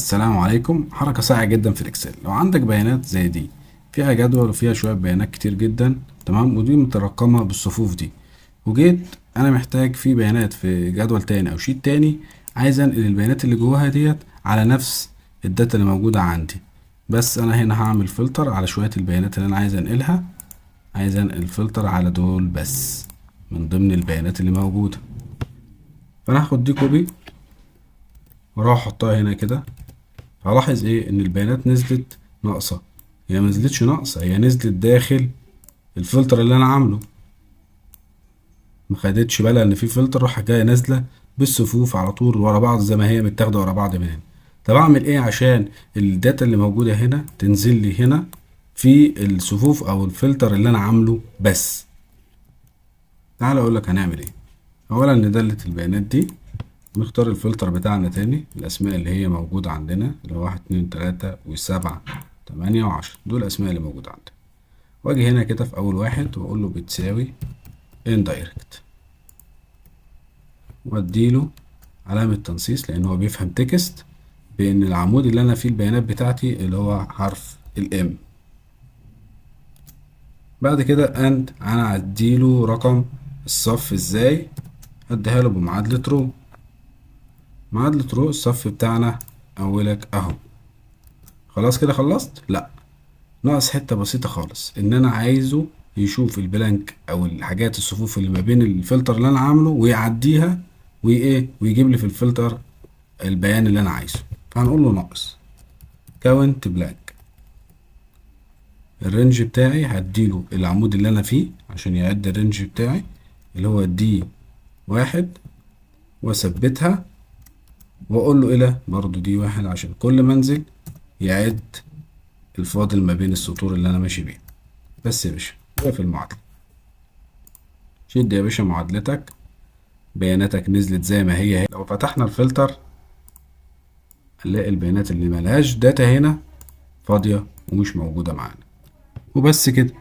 السلام عليكم. حركة سريعة جدا في الاكسل. لو عندك بيانات زي دي فيها جدول وفيها شوية بيانات كتير جدا، تمام، ودي مترقمة بالصفوف دي، وجيت انا محتاج في بيانات في جدول تاني او شيت تاني، عايز انقل البيانات اللي جواها ديت على نفس الداتا اللي موجودة عندي. بس انا هنا هعمل فلتر على شوية البيانات اللي انا عايز انقلها. عايز انقل فلتر على دول بس من ضمن البيانات اللي موجودة. فانا هاخد دي كوبي واروح احطها هنا كده. هلاحظ ايه؟ ان البيانات نزلت ناقصة. هي ما نزلتش ناقصة، هي نزلت داخل الفلتر اللي انا عامله. ما خدتش بالها ان في فلتر، راح جايه نازله بالصفوف على طول ورا بعض زي ما هي متاخده ورا بعض من هنا. طب اعمل ايه عشان الداتا اللي موجوده هنا تنزل لي هنا في الصفوف او الفلتر اللي انا عامله بس؟ تعال اقول لك هنعمل ايه. اولا ندلت البيانات دي، نختار الفلتر بتاعنا تاني، الاسماء اللي هي موجوده عندنا اللي هو 1 2 3 و7 8 و10، دول الاسماء اللي موجوده عندنا. واجي هنا كده في اول واحد واقول له بتساوي indirect، واديله علامة تنصيص لان هو بيفهم تكست بان العمود اللي انا فيه البيانات بتاعتي اللي هو حرف الام. بعد كده انا هديله رقم الصف ازاي؟ هديها له بمعادلة رو. معادلة رو الصف بتاعنا اولك اهو. خلاص كده خلصت؟ لا، ناقص حتة بسيطة خالص، ان انا عايزه يشوف البلانك او الحاجات الصفوف اللي ما بين الفلتر اللي انا عامله ويعديها وايه ويجيب لي في الفلتر البيان اللي انا عايزه. فهنقول له ناقص كاونت بلانك. الرينج بتاعي هديله العمود اللي انا فيه عشان يعد الرينج بتاعي اللي هو دي 1، واثبتها واقول له الى برضو دي 1 عشان كل ما انزل يعد الفاضل ما بين السطور اللي انا ماشي بيه. بس يا باشا ده في المعادلة. شد يا باشا معادلتك، بياناتك نزلت زي ما هي. لو فتحنا الفلتر هنلاقي البيانات اللي ملهاش داتا هنا فاضية ومش موجودة معانا. وبس كده.